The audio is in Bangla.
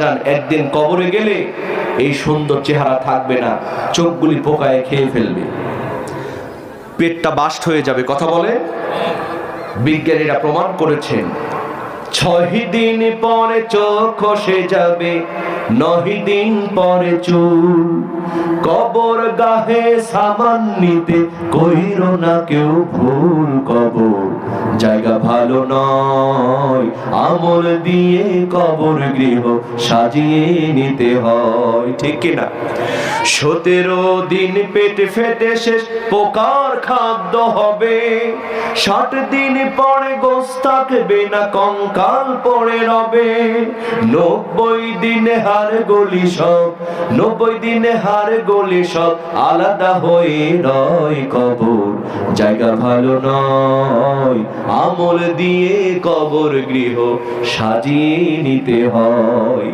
জান একদিন কবরে গেলে এই সুন্দর চেহারা থাকবে না, চোখগুলি পোকায় খেয়ে ফেলবে, পেটটা বাস্ট হয়ে যাবে। কথা বলে, বিজ্ঞানীরা প্রমাণ করেছেন 6 দিন পরে চোখ খসে যাবে, 9 দিন পরে চুল। কবর গাহে সামান নিতে কইরো না কেউ ভুল, কবর জায়গা ভালো নয়, আমল দিয়ে কবর গৃহ সাজিয়ে নিতে হয়। ঠিক কিনা? 17 দিন পেট ফেটে শেষ পোকার খাদ্য হবে, 60 দিন পরে গোস্ত থাকবে না, কঙ্কাল পড়ে রবে। 90 দিনে হাড় গলি সব, 90 দিনে হাড় গলি সব আলাদা হয়ে রয়, কবর জায়গা ভালো নয়, আমল দিয়ে কবর গৃহ সাজিয়ে নিতে হয়।